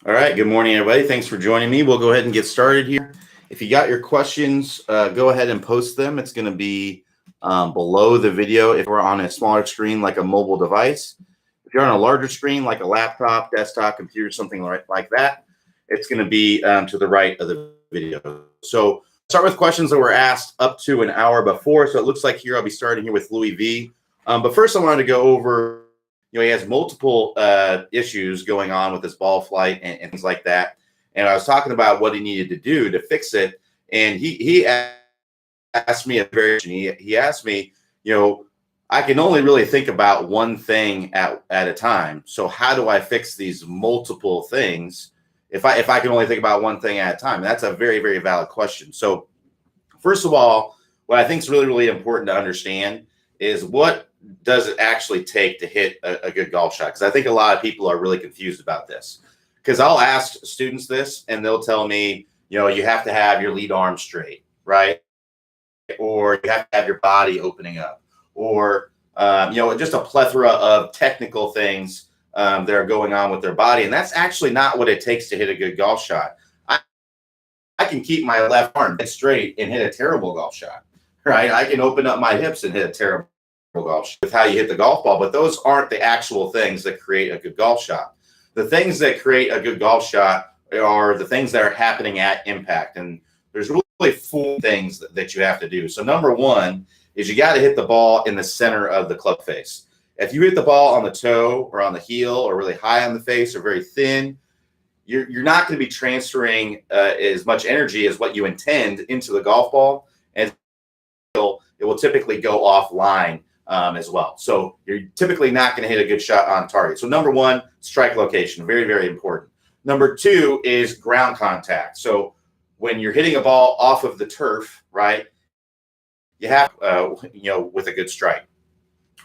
All right. Good morning, everybody. Thanks for joining me. We'll go ahead and get started here. If you got your questions, go ahead and post them. It's going to be below the video if we're on a smaller screen like a mobile device. If you're on a larger screen like a laptop, desktop, computer, something like that, it's going to be to the right of the video. So start with questions that were asked up to an hour before. So it looks like here I'll be starting here with Louis V. But first I wanted to go over, he has multiple issues going on with his ball flight and things like that. And I was talking about what he needed to do to fix it. And he asked me he asked me, I can only really think about one thing at a time. So how do I fix these multiple things if I can only think about one thing at a time? And that's a very, very valid question. So first of all, what I think is really, really important to understand is what does it actually take to hit a good golf shot? Because I think a lot of people are really confused about this. Because I'll ask students this and they'll tell me, you have to have your lead arm straight, right? Or you have to have your body opening up, or just a plethora of technical things that are going on with their body. And that's actually not what it takes to hit a good golf shot. I can keep my left arm straight and hit a terrible golf shot, right? I can open up my hips and hit a terrible golf shot with how you hit the golf ball, but those aren't the actual things that create a good golf shot. The things that create a good golf shot are the things that are happening at impact. And there's really four things that you have to do. So number one is you got to hit the ball in the center of the club face. If you hit the ball on the toe or on the heel or really high on the face or very thin, you're not going to be transferring as much energy as what you intend into the golf ball, and it will typically go offline as well. So you're typically not going to hit a good shot on target. So number one, strike location, very, very important. Number two is ground contact. So when you're hitting a ball off of the turf, right, you have, with a good strike.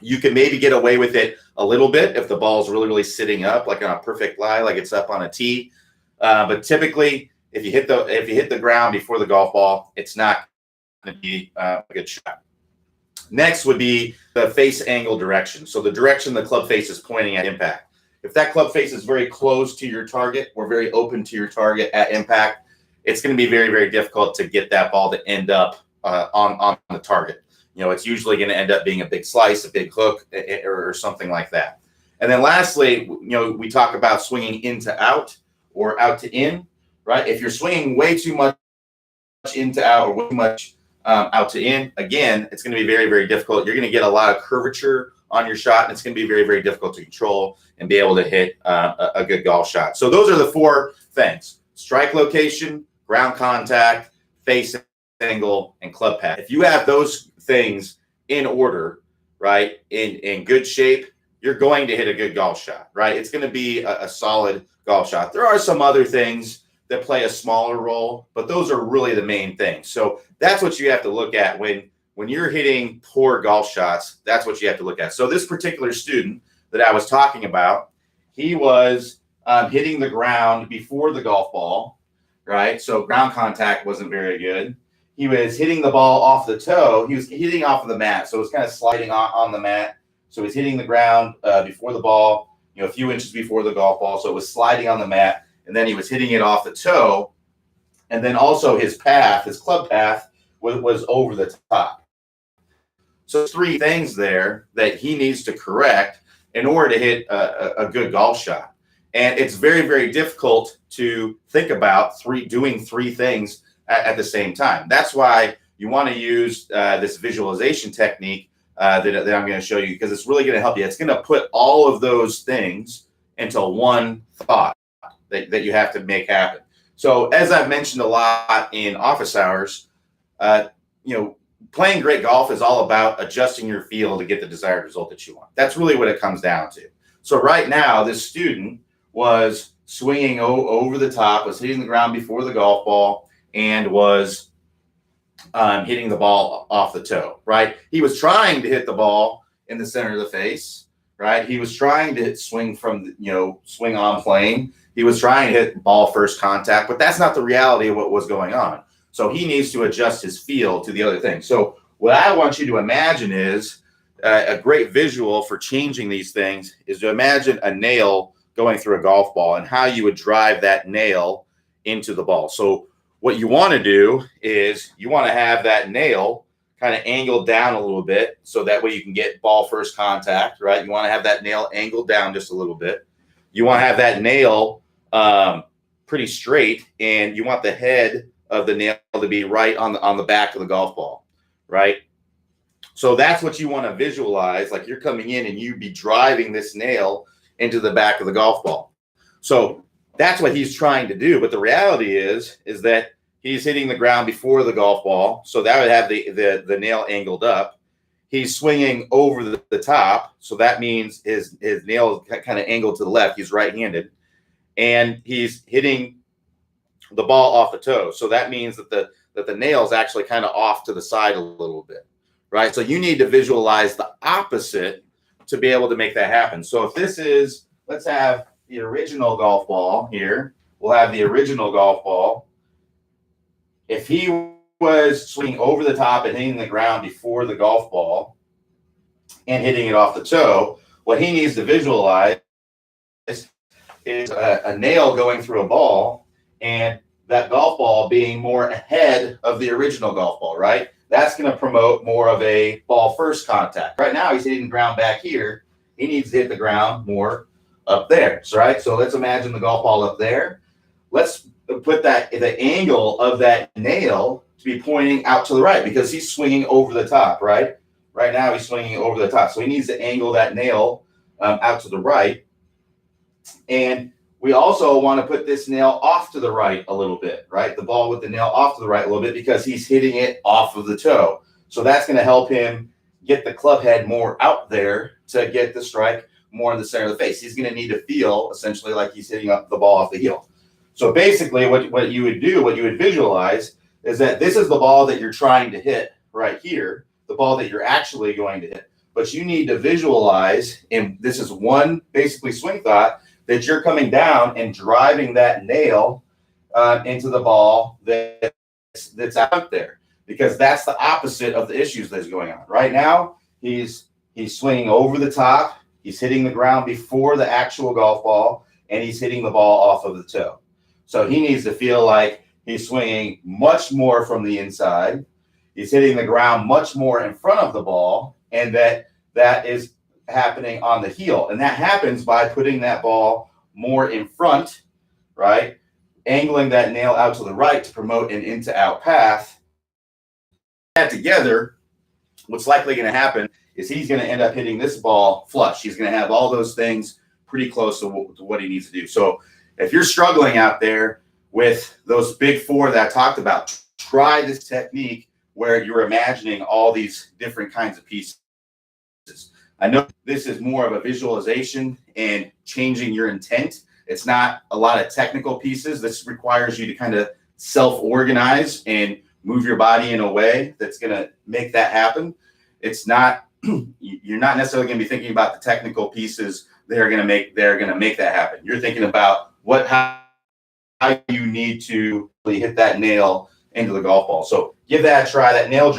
You can maybe get away with it a little bit if the ball is really, really sitting up, like on a perfect lie, like it's up on a tee. But typically, if you hit the ground before the golf ball, it's not going to be a good shot. Next would be the face angle direction. So the direction the club face is pointing at impact. If that club face is very close to your target or very open to your target at impact, it's going to be very, very difficult to get that ball to end up on the target. It's usually going to end up being a big slice, a big hook, or something like that. And then lastly, we talk about swinging in to out or out to in, right? If you're swinging way too much into out or way too much out to in, again, it's going to be very, very difficult. You're going to get a lot of curvature on your shot, and it's going to be very, very difficult to control and be able to hit a good golf shot. So those are the four things: strike location, ground contact, face angle, and club path. If you have those things in order, right, in good shape, you're going to hit a good golf shot, right? It's going to be a solid golf shot. There are some other things that play a smaller role, but those are really the main things. So that's what you have to look at when you're hitting poor golf shots. That's what you have to look at. So this particular student that I was talking about, he was hitting the ground before the golf ball, right? So ground contact wasn't very good. He was hitting the ball off the toe. He was hitting off of the mat, so it was kind of sliding on the mat. So he's hitting the ground before the ball, a few inches before the golf ball. So it was sliding on the mat, and then he was hitting it off the toe. And then also his club path was over the top. So three things there that he needs to correct in order to hit a good golf shot. And it's very, very difficult to think about doing three things at the same time. That's why you want to use this visualization technique that I'm going to show you, because it's really going to help you. It's going to put all of those things into one thought that you have to make happen. So as I've mentioned a lot in office hours, playing great golf is all about adjusting your feel to get the desired result that you want. That's really what it comes down to. So right now, this student was swinging over the top, was hitting the ground before the golf ball, and was hitting the ball off the toe, right? He was trying to hit the ball in the center of the face, right? He was trying to swing from, swing on plane. He was trying to hit ball first contact, but that's not the reality of what was going on. So he needs to adjust his feel to the other thing. So what I want you to imagine is a great visual for changing these things is to imagine a nail going through a golf ball and how you would drive that nail into the ball. So what you want to do is you want to have that nail kind of angled down a little bit so that way you can get ball first contact, right? You want to have that nail angled down just a little bit. You want to have that nail pretty straight, and you want the head of the nail to be right on the back of the golf ball, right? So that's what you want to visualize, like you're coming in and you'd be driving this nail into the back of the golf ball. So that's what he's trying to do. But the reality is that he's hitting the ground before the golf ball. So that would have the nail angled up. He's swinging over the top. So that means his nail is kind of angled to the left. He's right-handed. And he's hitting the ball off the toe. So that means that the nail is actually kind of off to the side a little bit, right? So you need to visualize the opposite to be able to make that happen. So if this is, let's have the original golf ball here. We'll have the original golf ball. If he was swinging over the top and hitting the ground before the golf ball and hitting it off the toe, what he needs to visualize is a nail going through a ball and that golf ball being more ahead of the original golf ball, right? That's going to promote more of a ball first contact. Right now, he's hitting the ground back here. He needs to hit the ground more up there. So, right? So let's imagine the golf ball up there. Let's put the angle of that nail to be pointing out to the right because he's swinging over the top, right? Right now, he's swinging over the top. So he needs to angle that nail out to the right. And we also want to put this nail off to the right a little bit, right? The ball with the nail off to the right a little bit because he's hitting it off of the toe. So that's going to help him get the club head more out there to get the strike more in the center of the face. He's going to need to feel essentially like he's hitting up the ball off the heel. So basically what you would do, what you would visualize is that this is the ball that you're trying to hit right here, the ball that you're actually going to hit. But you need to visualize, and this is one basically swing thought, that you're coming down and driving that nail into the ball that's out there, because that's the opposite of the issues that's going on. Right now, he's swinging over the top, he's hitting the ground before the actual golf ball, and he's hitting the ball off of the toe. So he needs to feel like he's swinging much more from the inside, he's hitting the ground much more in front of the ball, and that is happening on the heel. And that happens by putting that ball more in front, right? Angling that nail out to the right to promote an in to out path. That together, what's likely going to happen is he's going to end up hitting this ball flush. He's going to have all those things pretty close to what he needs to do. So if you're struggling out there with those big four that I talked about, try this technique where you're imagining all these different kinds of pieces. I know this is more of a visualization and changing your intent. It's not a lot of technical pieces. This requires you to kind of self-organize and move your body in a way that's going to make that happen. It's not, you're not necessarily going to be thinking about the technical pieces that are going to make that happen. You're thinking about how you need to really hit that nail into the golf ball. So give that a try. That nail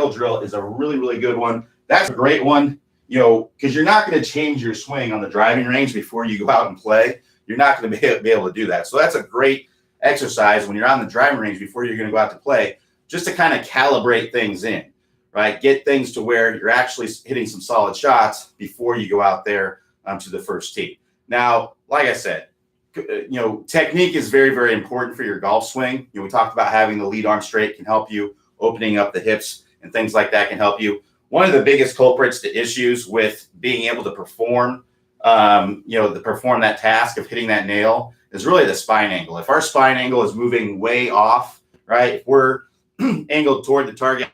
drill is a really, really good one. That's a great one. Because you're not going to change your swing on the driving range before you go out and play. You're not going to be able to do that. So that's a great exercise when you're on the driving range before you're going to go out to play, just to kind of calibrate things in, right? Get things to where you're actually hitting some solid shots before you go out there to the first tee. Now, like I said, technique is very, very important for your golf swing. We talked about having the lead arm straight can help you, opening up the hips and things like that can help you. One of the biggest culprits to issues with being able to perform, perform that task of hitting that nail is really the spine angle. If our spine angle is moving way off, right? If we're angled toward the target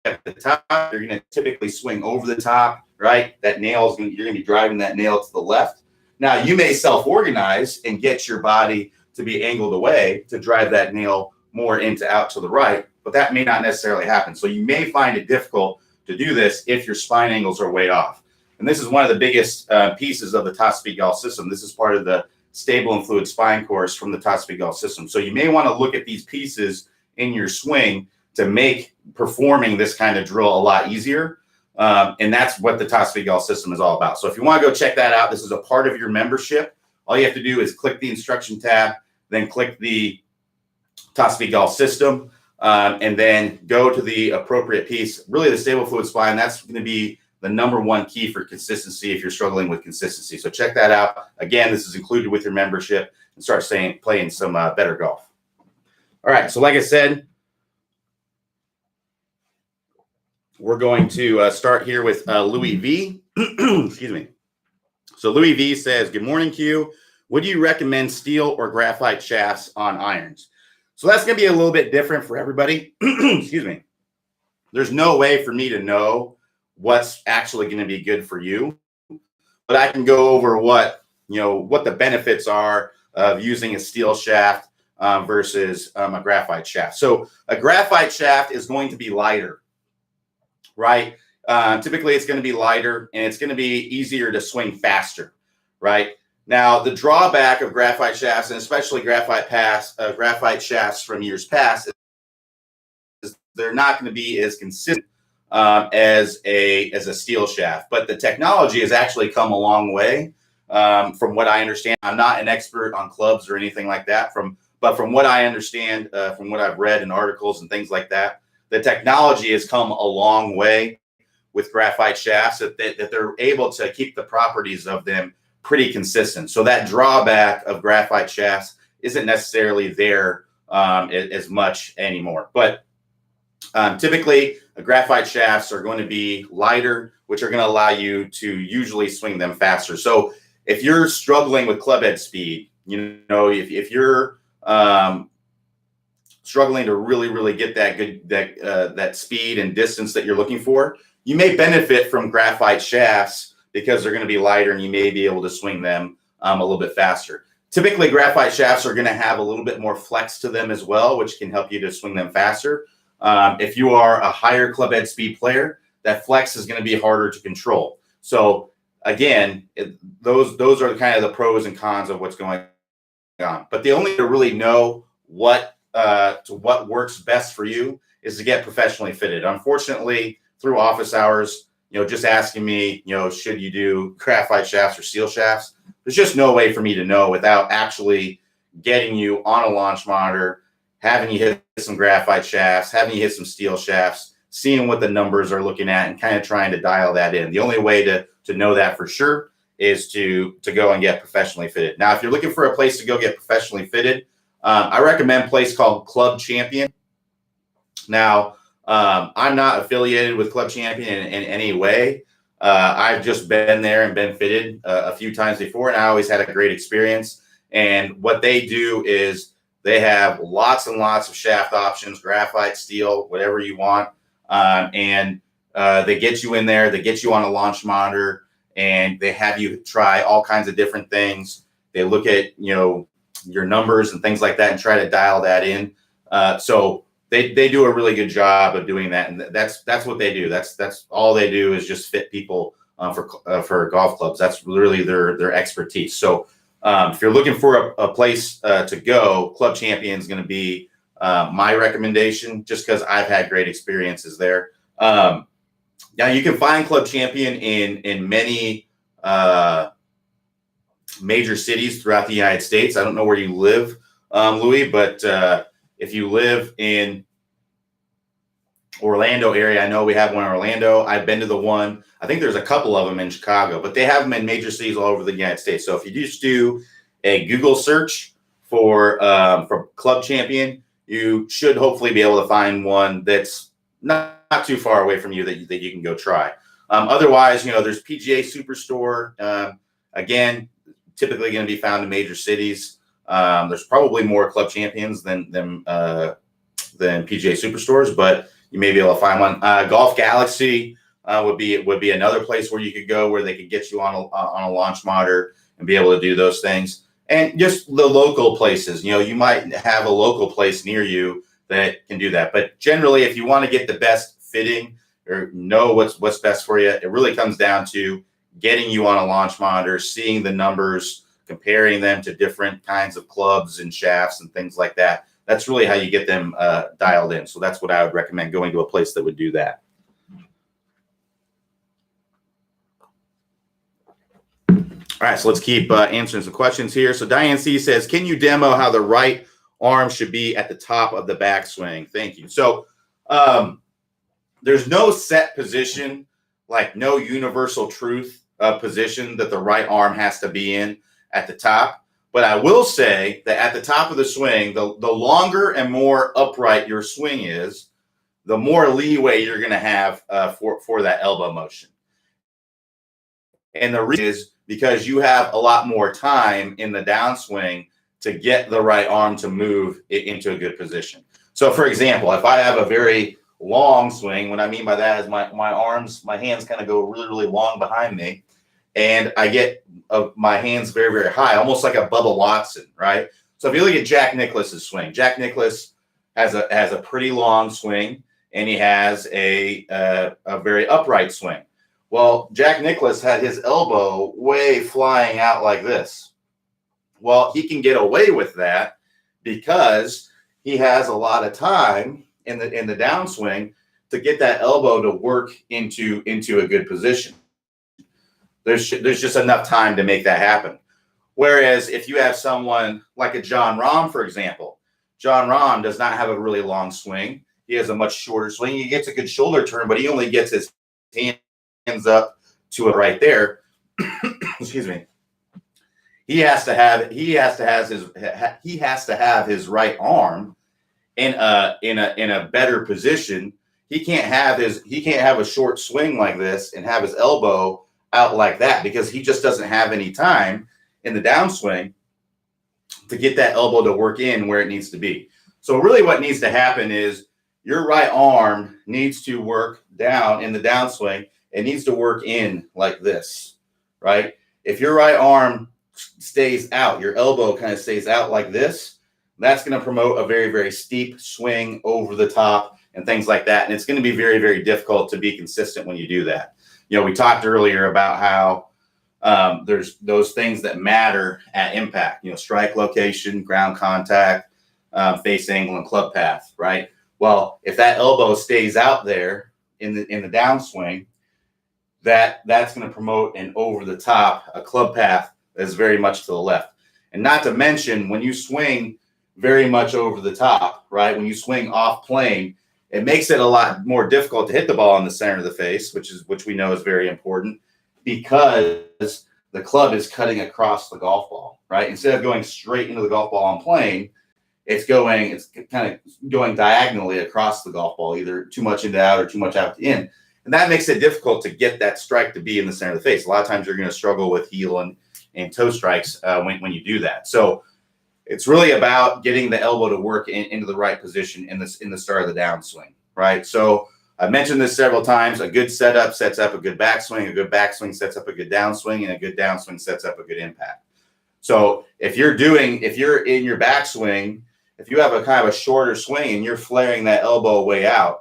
at the top, you're going to typically swing over the top, right? You're going to be driving that nail to the left. Now, you may self-organize and get your body to be angled away to drive that nail more into out to the right, but that may not necessarily happen. So you may find it difficult to do this if your spine angles are way off. And this is one of the biggest pieces of the Top Speed Golf system. This is part of the Stable and Fluid Spine course from the Top Speed Golf system. So you may want to look at these pieces in your swing to make performing this kind of drill a lot easier. And that's what the Top Speed Golf system is all about. So if you want to go check that out, this is a part of your membership. All you have to do is click the instruction tab, then click the top speed golf system, and then go to the appropriate piece. Really, the stable fluid spline, that's going to be the #1 key for consistency if you're struggling with consistency. So check that out. Again, this is included with your membership, and start playing some better golf. All right, so like I said, we're going to start here with Louis V. Excuse me. So Louis V says, good morning, Q. Would you recommend steel or graphite shafts on irons? So that's going to be a little bit different for everybody. Excuse me. There's no way for me to know what's actually going to be good for you, but I can go over what the benefits are of using a steel shaft versus a graphite shaft. So a graphite shaft is going to be lighter, right? Typically it's going to be lighter and it's going to be easier to swing faster, right? Now, the drawback of graphite shafts, and especially graphite shafts from years past, is they're not going to be as consistent as a steel shaft. But the technology has actually come a long way, from what I understand. I'm not an expert on clubs or anything like that, but from what I understand, from what I've read in articles and things like that, the technology has come a long way with graphite shafts that they're able to keep the properties of them pretty consistent. So that drawback of graphite shafts isn't necessarily there as much anymore. But typically, graphite shafts are going to be lighter, which are going to allow you to usually swing them faster. So if you're struggling with club head speed, if you're struggling to really get that speed and distance that you're looking for, you may benefit from graphite shafts because they're going to be lighter and you may be able to swing them a little bit faster. Typically, graphite shafts are going to have a little bit more flex to them as well, which can help you to swing them faster. If you are a higher club head speed player, that flex is going to be harder to control. So again, those are kind of the pros and cons of what's going on. But the only way to really know what works best for you is to get professionally fitted. Unfortunately, through office hours, just asking me, should you do graphite shafts or steel shafts? There's just no way for me to know without actually getting you on a launch monitor, having you hit some graphite shafts, having you hit some steel shafts, seeing what the numbers are looking at, and kind of trying to dial that in. The only way to know that for sure is to go and get professionally fitted. Now, if you're looking for a place to go get professionally fitted, I recommend a place called Club Champion. Now, I'm not affiliated with Club Champion in any way. I've just been there and been fitted a few times before, and I always had a great experience. And what they do is they have lots and lots of shaft options, graphite, steel, whatever you want. And they get you in there, they get you on a launch monitor, and they have you try all kinds of different things. They look at, your numbers and things like that and try to dial that in. So they do a really good job of doing that. And that's what they do. That's all they do is just fit people for golf clubs. That's really their expertise. So if you're looking for a place to go, Club Champion is going to be my recommendation, just because I've had great experiences there. Now you can find Club Champion in many major cities throughout the United States. I don't know where you live, Louis, but if you live in Orlando area, I know we have one in Orlando. I've been to the one. I think there's a couple of them in Chicago, but they have them in major cities all over the United States. So if you just do a Google search for Club Champion, you should hopefully be able to find one that's not too far away from you that you can go try. Otherwise, there's PGA Superstore. Again, typically going to be found in major cities. There's probably more Club Champions than PGA Superstores, but you may be able to find one. Golf Galaxy would be another place where you could go, where they could get you on a launch monitor and be able to do those things. And just the local places, you might have a local place near you that can do that. But generally, if you want to get the best fitting or know what's best for you, it really comes down to getting you on a launch monitor, seeing the numbers, comparing them to different kinds of clubs and shafts and things like that. That's really how you get them dialed in. So that's what I would recommend, going to a place that would do that. All right, so let's keep answering some questions here. So Diane C says, can you demo how the right arm should be at the top of the backswing? Thank you. So there's no set position, like no universal truth position that the right arm has to be in at the top. But I will say that at the top of the swing, the longer and more upright your swing is, the more leeway you're going to have for that elbow motion. And the reason is because you have a lot more time in the downswing to get the right arm to move it into a good position. So, for example, if I have a very long swing, what I mean by that is my hands kind of go really, really long behind me, and I get my hands very, very high, almost like a Bubba Watson, right? So if you look at Jack Nicklaus's swing, Jack Nicklaus has a pretty long swing, and he has a very upright swing. Well, Jack Nicklaus had his elbow way flying out like this. Well, he can get away with that because he has a lot of time in the downswing to get that elbow to work into a good position. There's just enough time to make that happen. Whereas if you have someone like a John Rahm, for example, John Rahm does not have a really long swing. He has a much shorter swing. He gets a good shoulder turn, but he only gets his hands up to it right there. Excuse me. He has to have his right arm in a better position. He can't have a short swing like this and have his elbow out like that because he just doesn't have any time in the downswing to get that elbow to work in where it needs to be. So really what needs to happen is your right arm needs to work down in the downswing. It needs to work in like this, right? If your right arm stays out, your elbow kind of stays out like this, that's going to promote a very, very steep swing over the top and things like that. And it's going to be very, very difficult to be consistent when you do that. You know, we talked earlier about how there's those things that matter at impact, you know, strike location, ground contact, face angle, and club path, right? Well, if that elbow stays out there in the downswing, that's going to promote an over the top, a club path that's very much to the left. And not to mention, when you swing very much over the top, right? When you swing off plane, it makes it a lot more difficult to hit the ball in the center of the face, which we know is very important because the club is cutting across the golf ball, right? Instead of going straight into the golf ball on plane, it's kind of going diagonally across the golf ball, either too much into out or too much out to in. And that makes it difficult to get that strike to be in the center of the face. A lot of times you're going to struggle with heel and toe strikes when you do that. So it's really about getting the elbow to work into the right position in the start of the downswing, right? So I've mentioned this several times. A good setup sets up a good backswing. A good backswing sets up a good downswing, and a good downswing sets up a good impact. So if you're in your backswing, if you have a kind of a shorter swing and you're flaring that elbow way out,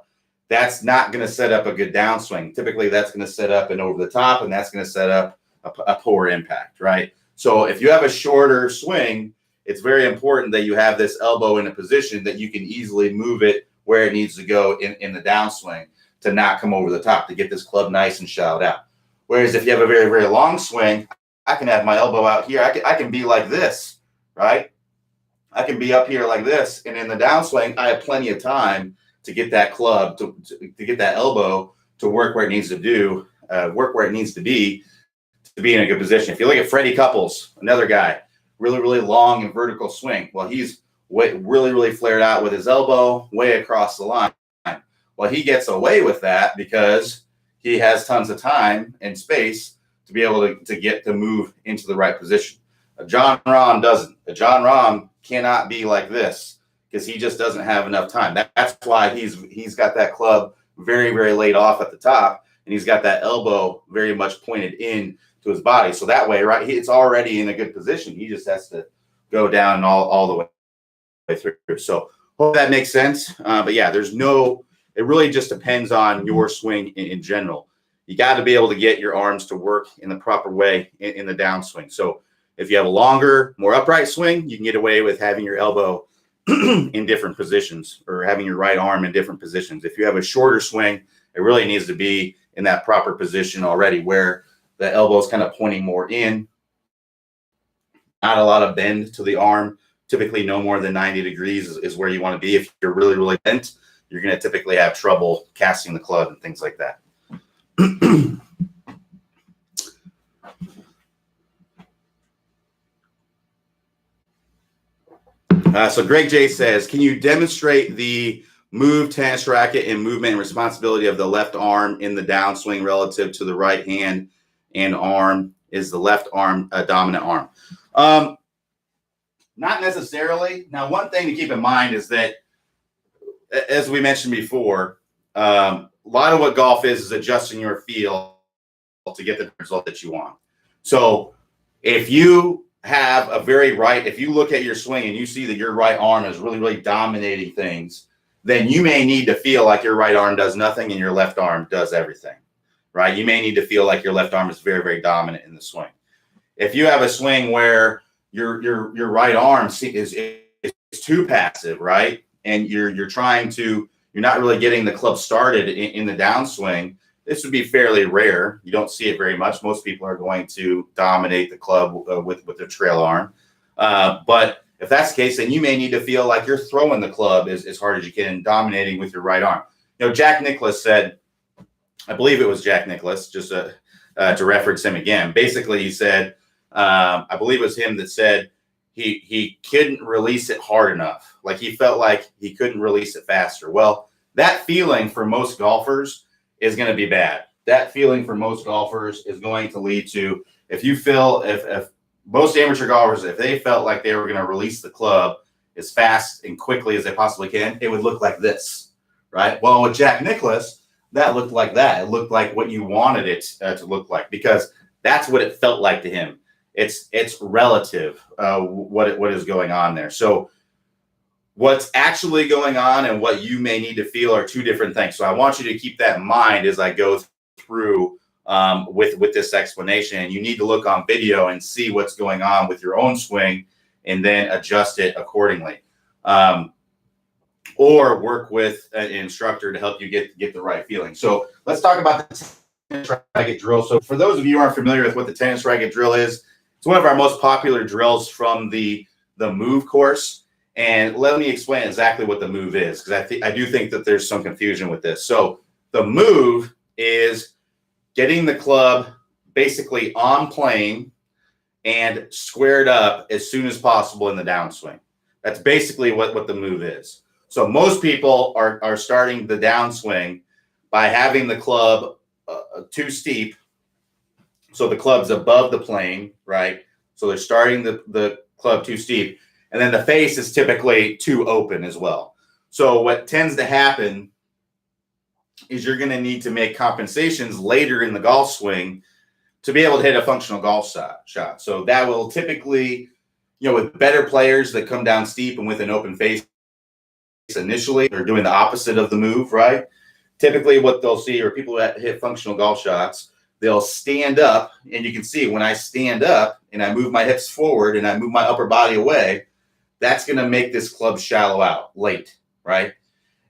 that's not going to set up a good downswing. Typically, that's going to set up an over the top, and that's going to set up a poor impact, right? So if you have a shorter swing, it's very important that you have this elbow in a position that you can easily move it where it needs to go in the downswing to not come over the top, to get this club nice and shot out. Whereas if you have a very, very long swing, I can have my elbow out here. I can be like this, right? I can be up here like this, and in the downswing, I have plenty of time to get that club to get that elbow to work where it needs to be to be in a good position. If you look at Freddie Couples, another guy, really, really long and vertical swing. Well, he's really, really flared out with his elbow way across the line. Well, he gets away with that because he has tons of time and space to be able to move into the right position. A John Rahm doesn't. A John Rahm cannot be like this because he just doesn't have enough time. That's why he's got that club very, very laid off at the top, and he's got that elbow very much pointed in to his body. So that way, right, it's already in a good position. He just has to go down all the way through. So hope that makes sense. But yeah, it really just depends on your swing in general. You got to be able to get your arms to work in the proper way in the downswing. So if you have a longer, more upright swing, you can get away with having your elbow in different positions or having your right arm in different positions. If you have a shorter swing, it really needs to be in that proper position already where the elbow is kind of pointing more in not a lot of bend to the arm. Typically no more than 90 degrees is where you want to be. If you're really, really bent, you're going to typically have trouble casting the club and things like that. So Greg J says, can you demonstrate the move, tennis racket, and movement and responsibility of the left arm in the downswing relative to the right hand and arm? Is the left arm a dominant arm? Not necessarily. Now, one thing to keep in mind is that, as we mentioned before, a lot of what golf is adjusting your feel to get the result that you want. So if you have a very right, if you look at your swing and you see that your right arm is really, really dominating things, then you may need to feel like your right arm does nothing and your left arm does everything, right? You may need to feel like your left arm is very, very dominant in the swing. If you have a swing where your right arm is too passive, right? And you're not really getting the club started in the downswing, this would be fairly rare. You don't see it very much. Most people are going to dominate the club with their trail arm. But if that's the case, then you may need to feel like you're throwing the club as hard as you can and dominating with your right arm. You know, Jack Nicklaus said, I believe it was Jack Nicklaus, just to reference him again. Basically, he said, I believe it was him that said he couldn't release it hard enough. Like he felt like he couldn't release it faster. Well, that feeling for most golfers is going to be bad. That feeling for most golfers is going to lead to, if most amateur golfers, if they felt like they were going to release the club as fast and quickly as they possibly can, it would look like this, right? Well, with Jack Nicklaus, that looked like that. It looked like what you wanted it to look like, because that's what it felt like to him. It's relative what is going on there. So what's actually going on and what you may need to feel are two different things. So I want you to keep that in mind as I go through with this explanation. And you need to look on video and see what's going on with your own swing and then adjust it accordingly. Or work with an instructor to help you get the right feeling. So let's talk about the tennis racket drill. So for those of you who aren't familiar with what the tennis racket drill is, it's one of our most popular drills from the move course. And let me explain exactly what the move is, because I do think that there's some confusion with this. So the move is getting the club basically on plane and squared up as soon as possible in the downswing. That's basically what the move is. So most people are starting the downswing by having the club too steep. So the club's above the plane, right? So they're starting the club too steep. And then the face is typically too open as well. So what tends to happen is you're going to need to make compensations later in the golf swing to be able to hit a functional golf shot. So that will typically, with better players that come down steep and with an open face initially, they're doing the opposite of the move, right? Typically what they'll see are people that hit functional golf shots, they'll stand up, and you can see when I stand up and I move my hips forward and I move my upper body away, that's going to make this club shallow out late, right?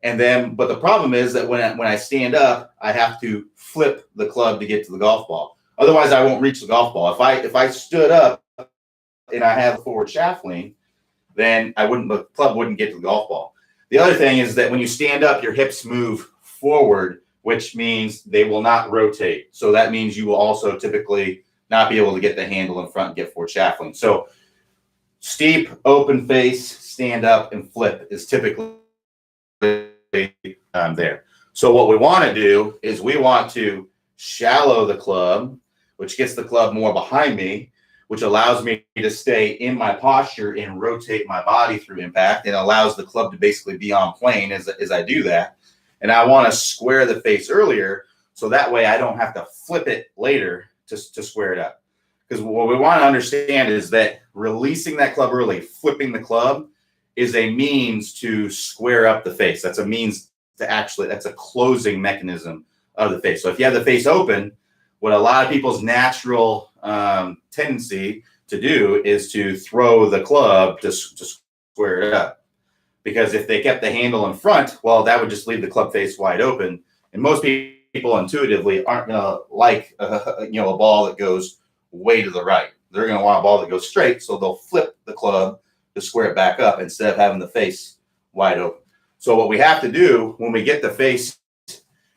And then, but the problem is that when I stand up, I have to flip the club to get to the golf ball. Otherwise, I won't reach the golf ball. If I stood up and I have a forward shaft lean, then the club wouldn't get to the golf ball. The other thing is that when you stand up, your hips move forward, which means they will not rotate. So that means you will also typically not be able to get the handle in front and get forward shaft lean. So steep, open face, stand up, and flip is typically there. So what we want to do is we want to shallow the club, which gets the club more behind me, which allows me to stay in my posture and rotate my body through impact, and allows the club to basically be on plane as I do that. And I want to square the face earlier, so that way I don't have to flip it later to square it up. Because what we want to understand is that releasing that club early, flipping the club, is a means to square up the face. That's a means to that's a closing mechanism of the face. So if you have the face open, what a lot of people's natural tendency to do is to throw the club to square it up. Because if they kept the handle in front, well, that would just leave the club face wide open. And most people intuitively aren't going to like a ball that goes way to the right. they're going to want a ball that goes straight, so they'll flip the club to square it back up instead of having the face wide open. So what we have to do when we get the face,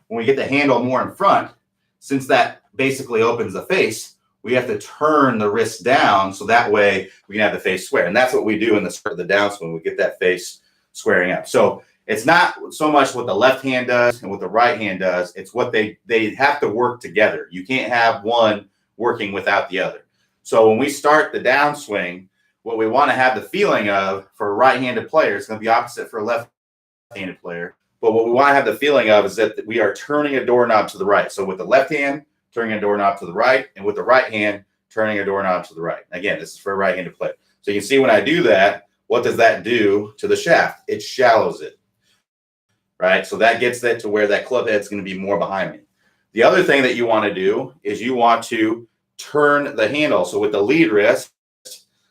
when we get the handle more in front, since that basically opens the face, we have to turn the wrist down so that way we can have the face square. And that's what we do in the downswing. We get that face squaring up. So it's not so much what the left hand does and what the right hand does. It's what they have to work together. You can't have one working without the other. So when we start the downswing, what we want to have the feeling of for a right-handed player, it's going to be opposite for a left-handed player. But what we want to have the feeling of is that we are turning a doorknob to the right. So with the left hand, turning a doorknob to the right, and with the right hand, turning a doorknob to the right. Again, this is for a right-handed player. So you can see when I do that, what does that do to the shaft? It shallows it, right? So that gets that to where that club head is going to be more behind me. The other thing that you want to do is you want to turn the handle. So with the lead wrist,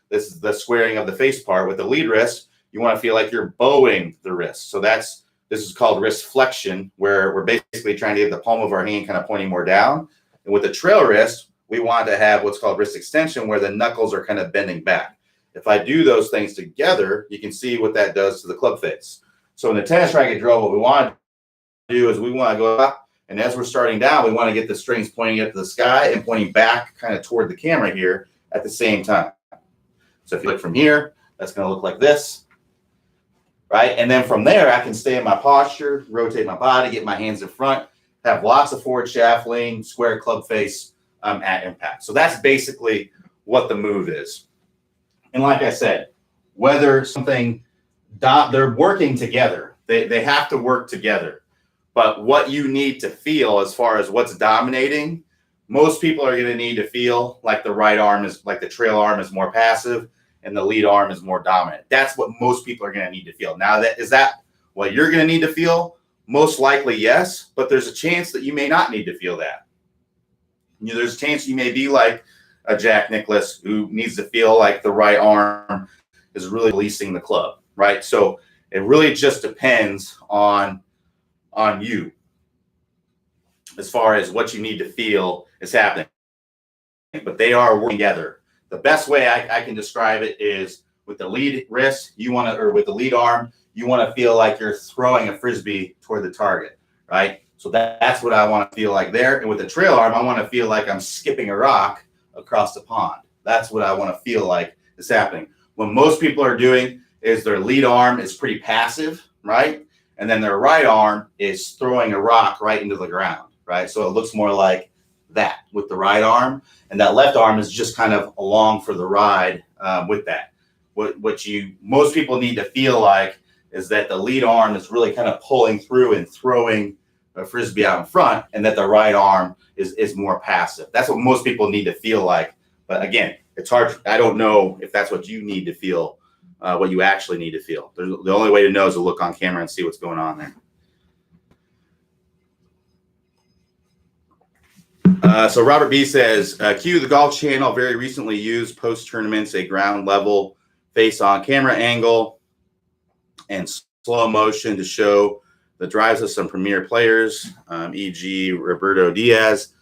this is the squaring of the face part. With the lead wrist, you want to feel like you're bowing the wrist. So this is called wrist flexion, where we're basically trying to get the palm of our hand kind of pointing more down. And with the trail wrist, we want to have what's called wrist extension, where the knuckles are kind of bending back. If I do those things together, you can see what that does to the club face. So in the tennis racket drill, what we want to do is we want to go up, and as we're starting down, we want to get the strings pointing up to the sky and pointing back kind of toward the camera here at the same time. So if you look from here, that's going to look like this, right? And then from there, I can stay in my posture, rotate my body, get my hands in front, have lots of forward shaft lean, square club face at impact. So that's basically what the move is. And like I said, whether something, they're working together. They have to work together. But what you need to feel as far as what's dominating, most people are going to need to feel like the right arm is, like the trail arm is more passive and the lead arm is more dominant. That's what most people are going to need to feel. Now, is that what you're going to need to feel? Most likely, yes, but there's a chance that you may not need to feel that. There's a chance you may be like a Jack Nicklaus who needs to feel like the right arm is really releasing the club, right? So it really just depends on you as far as what you need to feel is happening. But they are working together. The best way I can describe it is with the lead wrist, or with the lead arm, you want to feel like you're throwing a Frisbee toward the target, right? So that's what I want to feel like there. And with the trail arm, I want to feel like I'm skipping a rock across the pond. That's what I want to feel like is happening. What most people are doing is their lead arm is pretty passive, right? And then their right arm is throwing a rock right into the ground, right? So it looks more like that with the right arm. And that left arm is just kind of along for the ride with that. What most people need to feel like is that the lead arm is really kind of pulling through and throwing a Frisbee out in front, and that the right arm is more passive. That's what most people need to feel like. But again, it's hard. I don't know if that's what you need to feel, what you actually need to feel. The only way to know is to look on camera and see what's going on there. So Robert B says, Q, the Golf Channel very recently used post-tournaments a ground level face-on camera angle and slow motion to show the drives of some premier players, e.g. Roberto Diaz.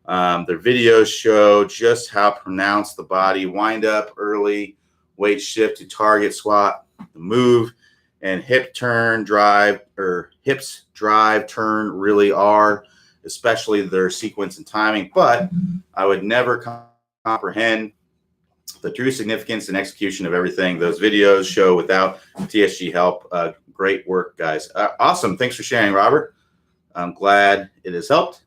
Their videos show just how pronounced the body wind up early, weight shift to target swat, the move, and hips drive turn really are, especially their sequence and timing. But I would never comprehend the true significance and execution of everything those videos show without TSG help. Great work, guys. Awesome. Thanks for sharing, Robert. I'm glad it has helped.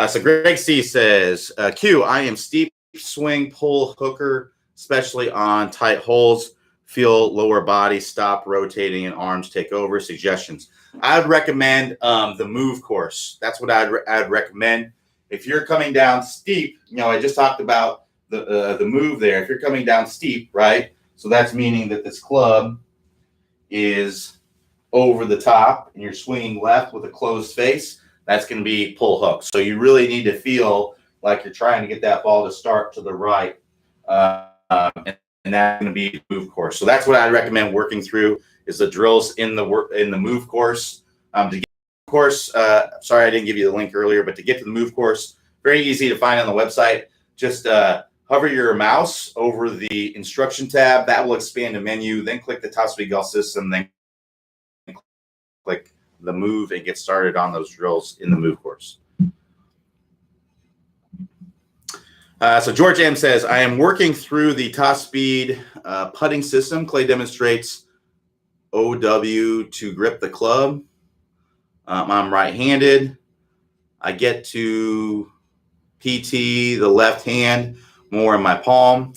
So Greg C says, Q, I am steep swing pull hooker, especially on tight holes. Feel lower body stop rotating and arms take over. Suggestions. I would recommend the move course. That's what I'd recommend. If you're coming down steep, I just talked about the move there. If you're coming down steep, right? So that's meaning that this club is over the top and you're swinging left with a closed face. That's going to be pull hook. So you really need to feel like you're trying to get that ball to start to the right. And that's going to be move course. So that's what I'd recommend working through is the drills in the move course. To get the course, sorry I didn't give you the link earlier, but to get to the move course, very easy to find on the website. Just hover your mouse over the instruction tab. That will expand a menu. Then click the top speed golf system. Then click the move and get started on those drills in the move course. So George M says, I am working through the top speed putting system. Clay demonstrates OW to grip the club. I'm right-handed. I get to PT the left hand more in my palm.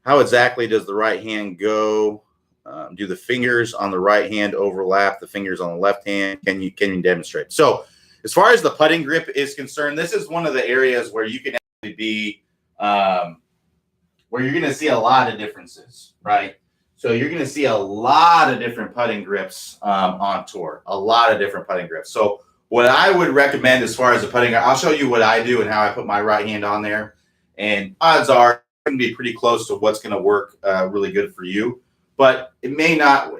How exactly does the right hand go? Do the fingers on the right hand overlap the fingers on the left hand? Can you demonstrate? So as far as the putting grip is concerned, this is one of the areas where you can actually be where you're going to see a lot of differences, right? So you're going to see a lot of different putting grips on tour, a lot of different putting grips. So what I would recommend as far as the putting, I'll show you what I do and how I put my right hand on there. And odds are it's going to be pretty close to what's going to work really good for you. But it may not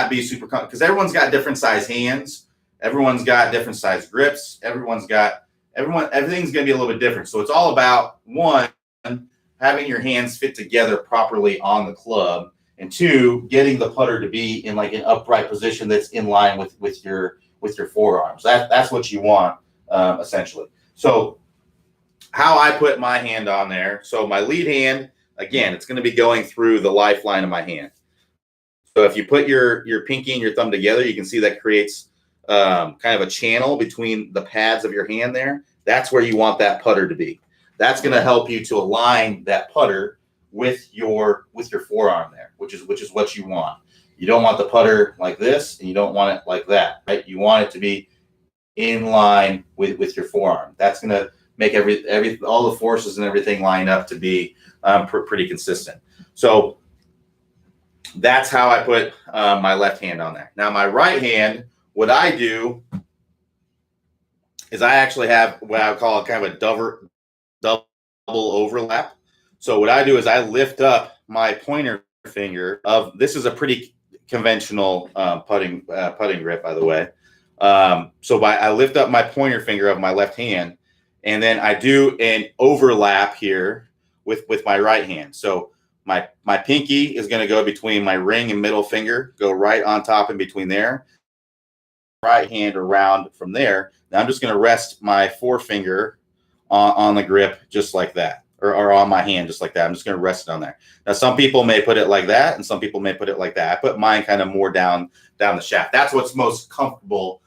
be super comfortable because everyone's got different size hands. Everyone's got different size grips. Everything's going to be a little bit different. So it's all about, one, having your hands fit together properly on the club, and two, getting the putter to be in like an upright position that's in line with your forearms. That's what you want essentially. So how I put my hand on there. So my lead hand, again, it's going to be going through the lifeline of my hand. So if you put your pinky and your thumb together, you can see that creates kind of a channel between the pads of your hand there. That's where you want that putter to be. That's going to help you to align that putter with your forearm there, which is what you want. You don't want the putter like this, and you don't want it like that, right? You want it to be in line with your forearm. That's going to make all the forces and everything line up to be pretty consistent. So that's how I put my left hand on there. Now my right hand, what I do is I actually have what I would call kind of a double overlap. So what I do is I lift up my pointer finger of, this is a pretty conventional putting grip, by the way. I lift up my pointer finger of my left hand, and then I do an overlap here with my right hand. So my pinky is going to go between my ring and middle finger, go right on top in between there. Right hand around from there. Now I'm just going to rest my forefinger on the grip just like that, or on my hand just like that. I'm just going to rest it on there. Now some people may put it like that, and some people may put it like that. I put mine kind of more down the shaft. That's what's most comfortable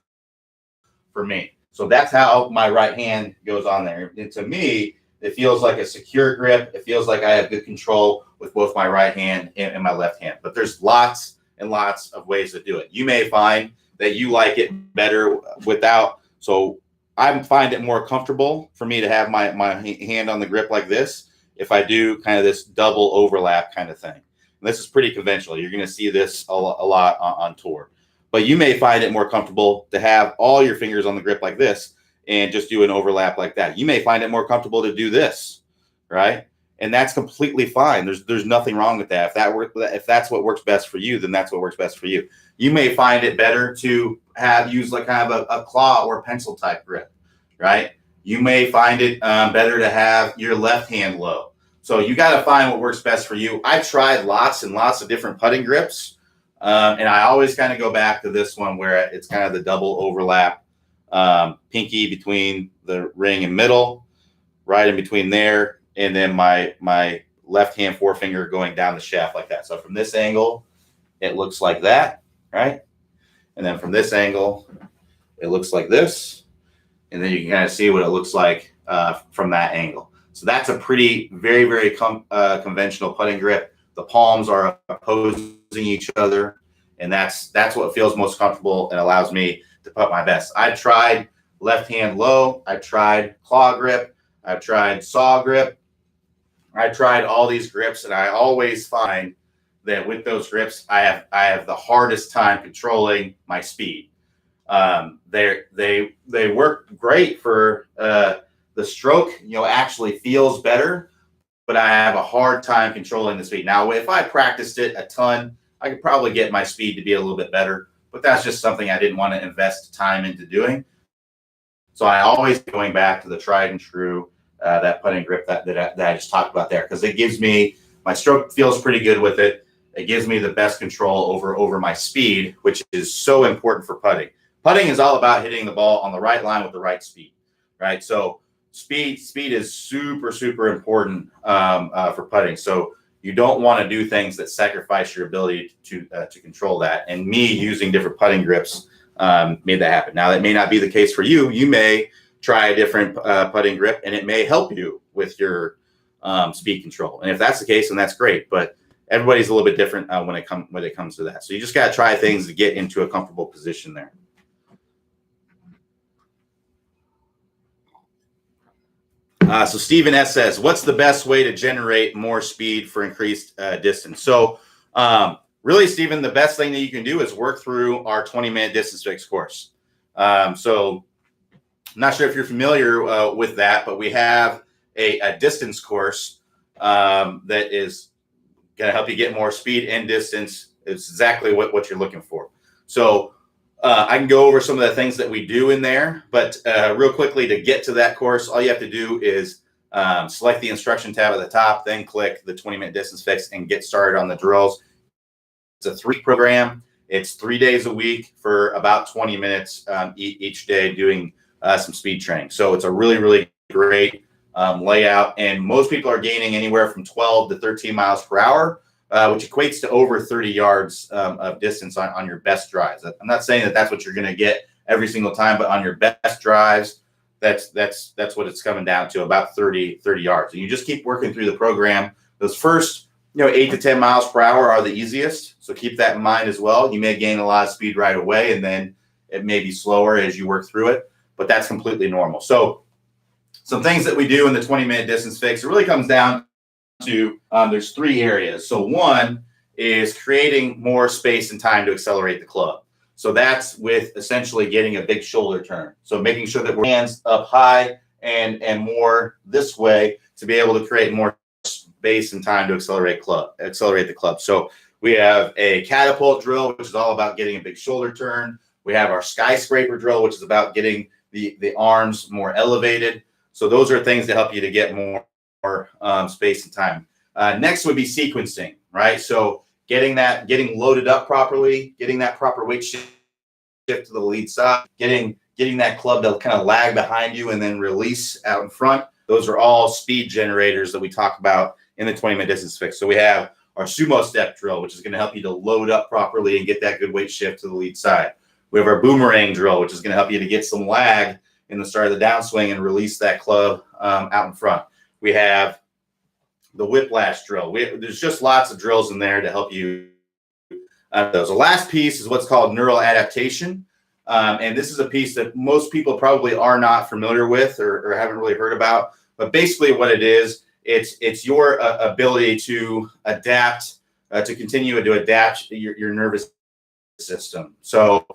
for me. So that's how my right hand goes on there. And to me, it feels like a secure grip. It feels like I have good control with both my right hand and my left hand. But there's lots and lots of ways to do it. You may find that you like it better without. So I find it more comfortable for me to have my hand on the grip like this if I do kind of this double overlap kind of thing. And this is pretty conventional. You're going to see this a lot on tour. But you may find it more comfortable to have all your fingers on the grip like this and just do an overlap like that. You may find it more comfortable to do this, right? And that's completely fine. There's nothing wrong with that. If that's what works best for you, then that's what works best for you. You may find it better to use like kind of a claw or pencil type grip, right? You may find it better to have your left hand low. So you got to find what works best for you. I tried lots and lots of different putting grips, and I always kind of go back to this one where it's kind of the double overlap, pinky between the ring and middle, right in between there, and then my left hand forefinger going down the shaft like that. So from this angle, it looks like that, right? And then from this angle, it looks like this. And then you can kind of see what it looks like from that angle. So that's a very, very conventional putting grip. The palms are opposing each other, and that's what feels most comfortable and allows me to putt my best. I've tried left hand low. I've tried claw grip. I've tried saw grip. I tried all these grips, and I always find that with those grips, I have the hardest time controlling my speed. They work great for the stroke. Actually feels better, but I have a hard time controlling the speed. Now, if I practiced it a ton, I could probably get my speed to be a little bit better. But that's just something I didn't want to invest time into doing. So I always going back to the tried and true that putting grip that I just talked about there, because it gives me, my stroke feels pretty good with it. It gives me the best control over my speed, which is so important for putting. Putting is all about hitting the ball on the right line with the right speed, right? So speed is super important for putting. So you don't want to do things that sacrifice your ability to control that. And me using different putting grips made that happen. Now, that may not be the case for you. You may try a different putting grip, and it may help you with your speed control. And if that's the case, then that's great. But everybody's a little bit different when it comes to that. So you just got to try things to get into a comfortable position there. So Stephen S says, what's the best way to generate more speed for increased distance? So really, Stephen, the best thing that you can do is work through our 20-minute distance fix course. So I'm not sure if you're familiar with that, but we have a distance course that is going to help you get more speed and distance. It's exactly what you're looking for. So I can go over some of the things that we do in there, but real quickly, to get to that course, all you have to do is select the instruction tab at the top, then click the 20-minute distance fix and get started on the drills. It's a 3 program. It's 3 days a week for about 20 minutes each day doing some speed training. So it's a really great layout, and most people are gaining anywhere from 12 to 13 miles per hour, which equates to over 30 yards of distance on your best drives. I'm not saying that that's what you're going to get every single time, but on your best drives, that's what it's coming down to, about 30 yards. And you just keep working through the program. Those first 8 to 10 miles per hour are the easiest, so keep that in mind as well. You may gain a lot of speed right away, and then it may be slower as you work through it, but that's completely normal. So some things that we do in the 20-minute distance fix, it really comes down to there's 3 areas. So one is creating more space and time to accelerate the club. So that's with essentially getting a big shoulder turn. So making sure that we're hands up high and more this way to be able to create more space and time to accelerate the club. So we have a catapult drill, which is all about getting a big shoulder turn. We have our skyscraper drill, which is about getting the arms more elevated. So those are things that help you to get more space and time. Next would be sequencing, right? So getting loaded up properly, getting that proper weight shift to the lead side, getting that club to kind of lag behind you and then release out in front. Those are all speed generators that we talk about in the 20-minute distance fix. So we have our sumo step drill, which is going to help you to load up properly and get that good weight shift to the lead side. We have our boomerang drill, which is going to help you to get some lag in the start of the downswing and release that club out in front. We have the whiplash drill. There's just lots of drills in there to help you. The last piece is what's called neural adaptation. And this is a piece that most people probably are not familiar with or haven't really heard about. But basically what it is, it's your ability to adapt, to continue to adapt your nervous system. So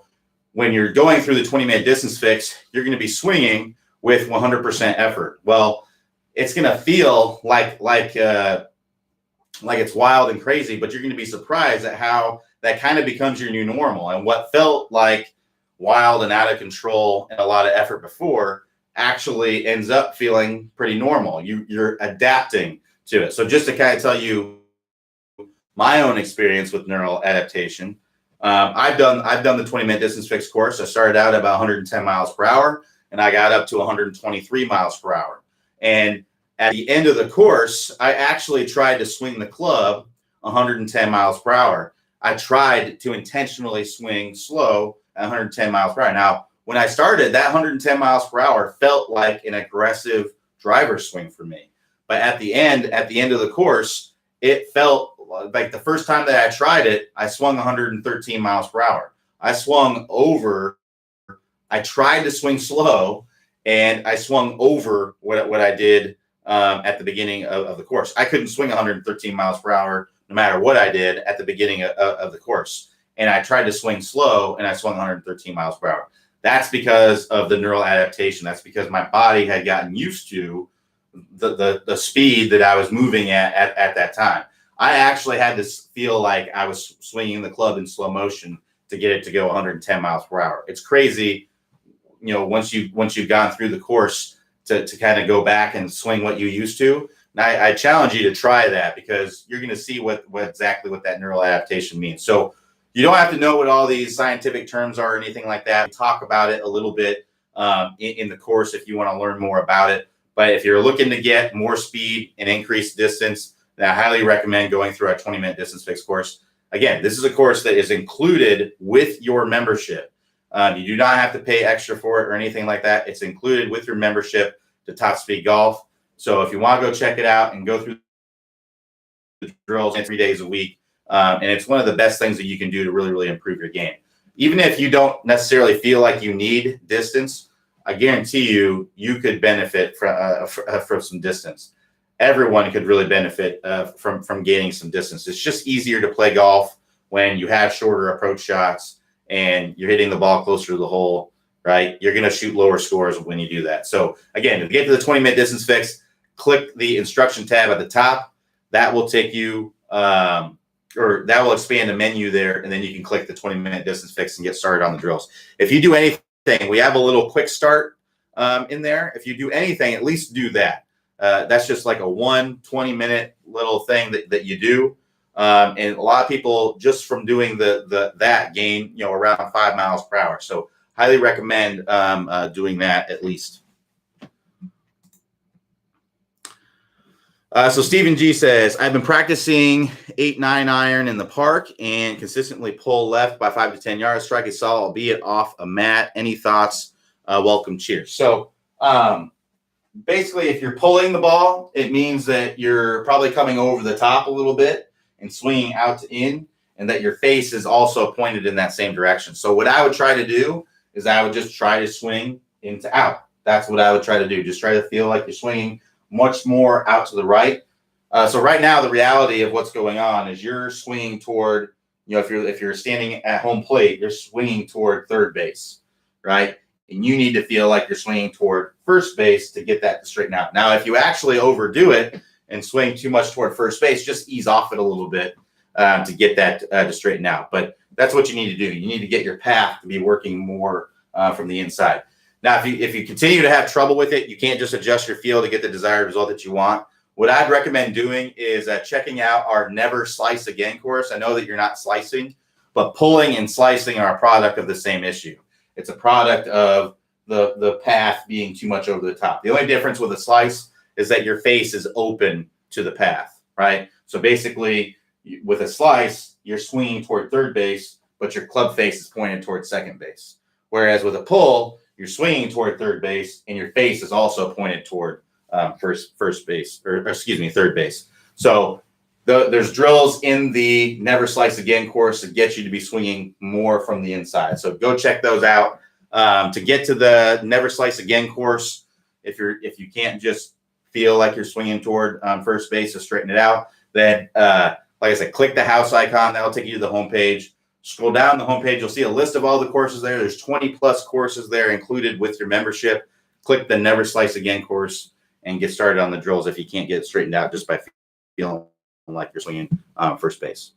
when you're going through the 20-minute distance fix, you're going to be swinging with 100% effort. Well, it's going to feel like it's wild and crazy, but you're going to be surprised at how that kind of becomes your new normal. And what felt like wild and out of control and a lot of effort before actually ends up feeling pretty normal. You're adapting to it. So just to kind of tell you my own experience with neural adaptation, I've done the 20-minute distance fix course. I started out at about 110 miles per hour, and I got up to 123 miles per hour. And at the end of the course, I actually tried to swing the club 110 miles per hour. I tried to intentionally swing slow at 110 miles per hour. Now, when I started, that 110 miles per hour felt like an aggressive driver swing for me. But at the end of the course, it felt like the first time that I tried it, I swung 113 miles per hour. I swung over. I tried to swing slow, and I swung over what I did at the beginning of the course. I couldn't swing 113 miles per hour no matter what I did at the beginning of the course. And I tried to swing slow, and I swung 113 miles per hour. That's because of the neural adaptation. That's because my body had gotten used to the speed that I was moving at that time. I actually had to feel like I was swinging the club in slow motion to get it to go 110 miles per hour. It's crazy, once you've gone through the course, to kind of go back and swing what you used to. Now, I challenge you to try that because you're going to see what exactly what that neural adaptation means. So you don't have to know what all these scientific terms are or anything like that. We talk about it a little bit in the course if you want to learn more about it. But if you're looking to get more speed and increase distance, then I highly recommend going through our 20-minute distance fix course. Again, this is a course that is included with your membership. You do not have to pay extra for it or anything like that. It's included with your membership to Top Speed Golf. So if you want to go check it out and go through the drills 3 days a week, and it's one of the best things that you can do to really, really improve your game. Even if you don't necessarily feel like you need distance, I guarantee you could benefit from some distance. Everyone could really benefit from gaining some distance. It's just easier to play golf when you have shorter approach shots and you're hitting the ball closer to the hole, right? You're going to shoot lower scores when you do that. So again, to get to the 20-minute distance fix, click the instruction tab at the top. That will take you, or that will expand the menu there, and then you can click the 20-minute distance fix and get started on the drills. If you do anything, we have a little quick start in there. If you do anything, at least do that. That's just like a 20-minute little thing that you do. And a lot of people just from doing that gain, around 5 miles per hour. So highly recommend doing that at least. So Stephen G says, I've been practicing 8-9 iron in the park and consistently pull left by 5 to 10 yards, strike a solid, albeit off a mat. Any thoughts? Welcome. Cheers. So basically, if you're pulling the ball, it means that you're probably coming over the top a little bit and swinging out to in, and that your face is also pointed in that same direction. So what I would try to do is I would just try to swing into out. That's what I would try to do. Just try to feel like you're swinging much more out to the right. So right now, the reality of what's going on is you're swinging toward, if you're standing at home plate, you're swinging toward third base, right? And you need to feel like you're swinging toward first base to get that to straighten out. Now, if you actually overdo it and swing too much toward first base, just ease off it a little bit to get that to straighten out. But that's what you need to do. You need to get your path to be working more from the inside. Now, if you continue to have trouble with it, you can't just adjust your feel to get the desired result that you want. What I'd recommend doing is checking out our Never Slice Again course. I know that you're not slicing, but pulling and slicing are a product of the same issue. It's a product of the path being too much over the top. The only difference with a slice is that your face is open to the path, right? So basically, with a slice, you're swinging toward third base, but your club face is pointed toward second base. Whereas with a pull, you're swinging toward third base, and your face is also pointed toward third base. So there's drills in the Never Slice Again course to get you to be swinging more from the inside. So go check those out. To get to the Never Slice Again course, if you can't just feel like you're swinging toward first base to straighten it out, then like I said, click the house icon. That'll take you to the homepage. Scroll down the homepage. You'll see a list of all the courses there. There's 20 plus courses there included with your membership. Click the Never Slice Again course and get started on the drills if you can't get it straightened out just by feeling like you're swinging first base.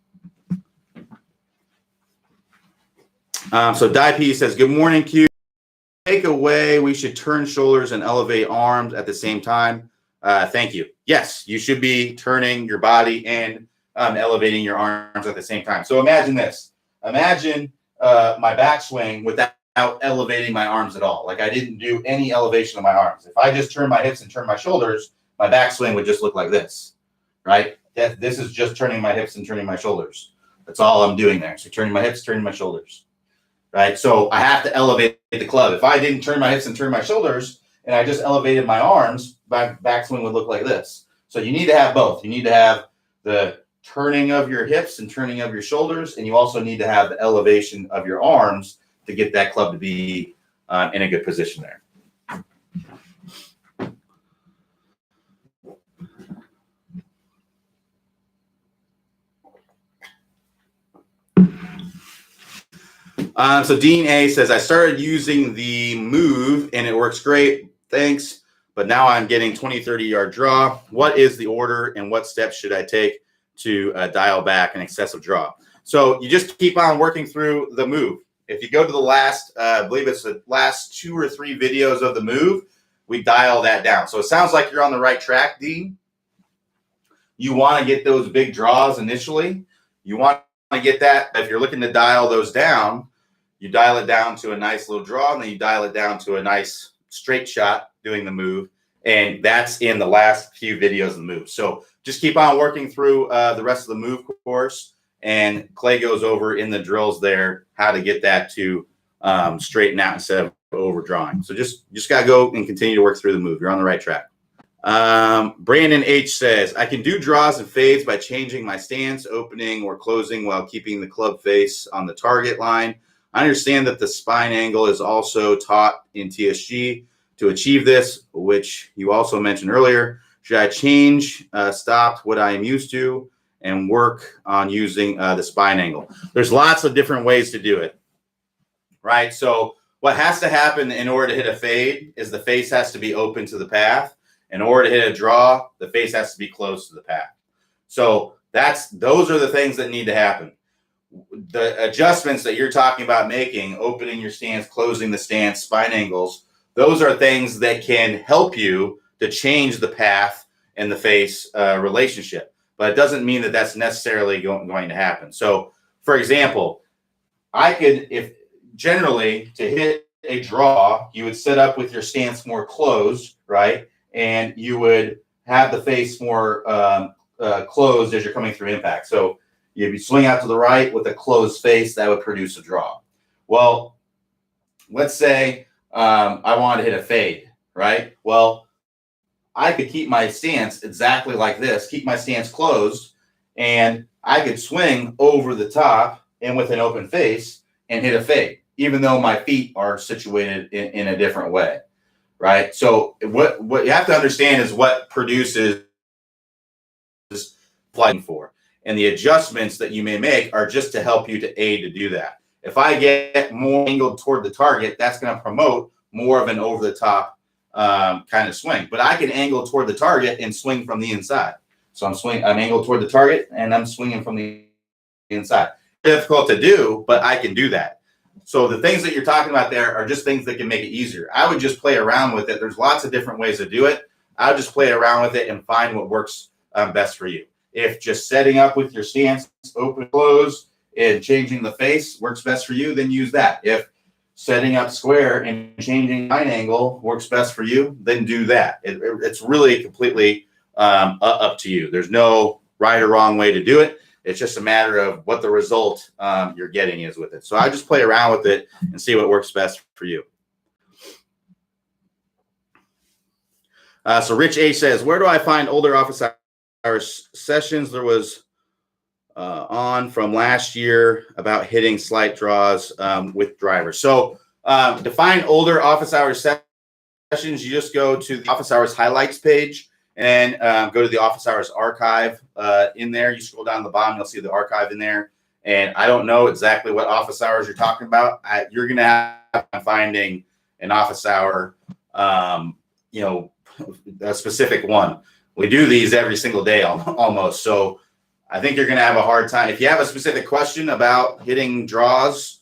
So Dai says, good morning, Q. Take away, we should turn shoulders and elevate arms at the same time. Thank you. Yes, you should be turning your body and elevating your arms at the same time. So imagine this. Imagine my backswing without elevating my arms at all. Like I didn't do any elevation of my arms. If I just turn my hips and turn my shoulders, my backswing would just look like this, right? This is just turning my hips and turning my shoulders. That's all I'm doing there. So turning my hips, turning my shoulders, right? So I have to elevate the club. If I didn't turn my hips and turn my shoulders and I just elevated my arms, my backswing would look like this. So you need to have both. You need to have the turning of your hips and turning of your shoulders, and you also need to have the elevation of your arms to get that club to be in a good position there. So Dean A says, I started using the move and it works great. Thanks. But now I'm getting 20, 30-yard draw. What is the order and what steps should I take to dial back an excessive draw? So you just keep on working through the move. If you go to the last, I believe it's the last 2 or 3 videos of the move, we dial that down. So it sounds like you're on the right track, Dean. You want to get those big draws initially. You want to get that. If you're looking to dial those down, you dial it down to a nice little draw, and then you dial it down to a nice straight shot doing the move. And that's in the last few videos of the move. So just keep on working through the rest of the move course. And Clay goes over in the drills there how to get that to straighten out instead of overdrawing. So just got to go and continue to work through the move. You're on the right track. Brandon H says, I can do draws and fades by changing my stance, opening or closing while keeping the club face on the target line. I understand that the spine angle is also taught in TSG. To achieve this, which you also mentioned earlier, should I change, stop what I am used to, and work on using the spine angle? There's lots of different ways to do it, right? So what has to happen in order to hit a fade is the face has to be open to the path. In order to hit a draw, the face has to be close to the path. So those are the things that need to happen. The adjustments that you're talking about making, opening your stance, closing the stance, spine angles, those are things that can help you to change the path and the face relationship. But it doesn't mean that that's necessarily going to happen. So, for example, if generally to hit a draw, you would set up with your stance more closed, right? And you would have the face more closed as you're coming through impact. So if you swing out to the right with a closed face, that would produce a draw. Well, let's say I want to hit a fade, right? Well, I could keep my stance exactly like this, keep my stance closed, and I could swing over the top and with an open face and hit a fade, even though my feet are situated in a different way, right? So what you have to understand is what produces flighting for. And the adjustments that you may make are just to help you to aid to do that. If I get more angled toward the target, that's going to promote more of an over-the-top kind of swing. But I can angle toward the target and swing from the inside. So I'm angled toward the target, and I'm swinging from the inside. Difficult to do, but I can do that. So the things that you're talking about there are just things that can make it easier. I would just play around with it. There's lots of different ways to do it. I would just play around with it and find what works best for you. If just setting up with your stance, open, close, and changing the face works best for you, then use that. If setting up square and changing line angle works best for you, then do that. It's really completely up to you. There's no right or wrong way to do it. It's just a matter of what the result you're getting is with it. So I just play around with it and see what works best for you. So Rich A says, where do I find older office hours sessions? There was on from last year about hitting slight draws with drivers. So to find older office hours sessions, you just go to the office hours highlights page and go to the office hours archive in there. You scroll down to the bottom, you'll see the archive in there. And I don't know exactly what office hours you're talking about. You're going to have finding an office hour, a specific one. We do these every single day almost. So I think you're going to have a hard time. If you have a specific question about hitting draws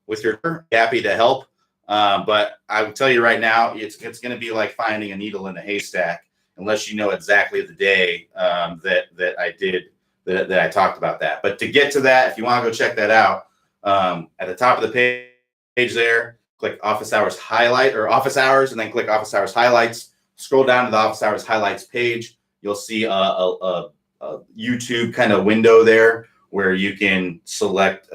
with your, happy to help. But I will tell you right now, it's going to be like finding a needle in a haystack unless you know exactly the day that I talked about that. But to get to that, if you want to go check that out, at the top of the page there, click office hours highlight or office hours, and then click office hours highlights. Scroll down to the office hours highlights page. You'll see a YouTube kind of window there where you can select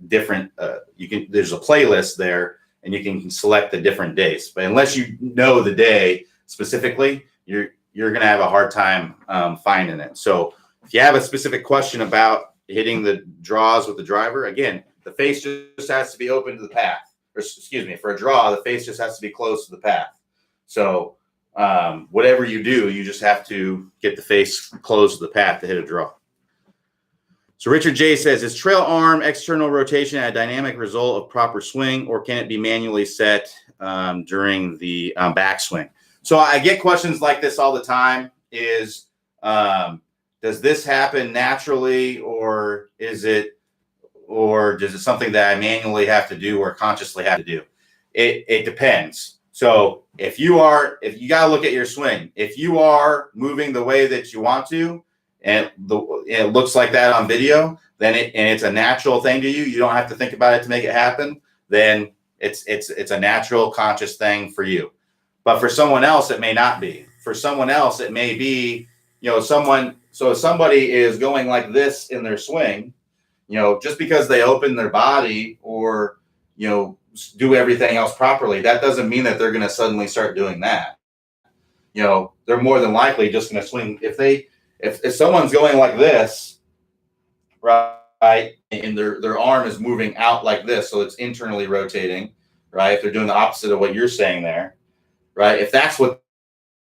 different. There's a playlist there, and you can select the different days. But unless you know the day specifically, you're going to have a hard time finding it. So if you have a specific question about hitting the draws with the driver, again, the face just has to be open to the path. Or excuse me, for a draw, the face just has to be close to the path. So whatever you do, you just have to get the face close to the path to hit a draw. So Richard J says, is trail arm external rotation a dynamic result of proper swing, or can it be manually set during the backswing? So I get questions like this all the time. Does this happen naturally, or does it something that I manually have to do or consciously have to do? It depends. So if you got to look at your swing, if you are moving the way that you want to, and it looks like that on video, then it's a natural thing to you. You don't have to think about it to make it happen. Then it's a natural, conscious thing for you. But for someone else, it may not be. For someone else, it may be, so if somebody is going like this in their swing, just because they open their body or, do everything else properly, that doesn't mean that they're going to suddenly start doing that. They're more than likely just going to swing. If someone's going like this, right, and their arm is moving out like this, so it's internally rotating, right? If they're doing the opposite of what you're saying there, right? If that's what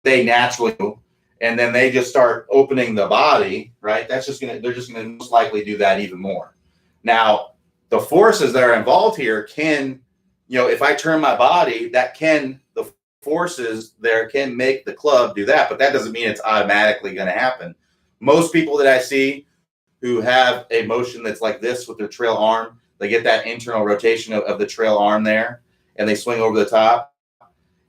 they naturally do, and then they just start opening the body, right? They're just gonna most likely do that even more. Now, the forces that are involved here can, if I turn my body, the forces there can make the club do that, but that doesn't mean it's automatically going to happen. Most people that I see who have a motion that's like this with their trail arm, they get that internal rotation of the trail arm there, and they swing over the top.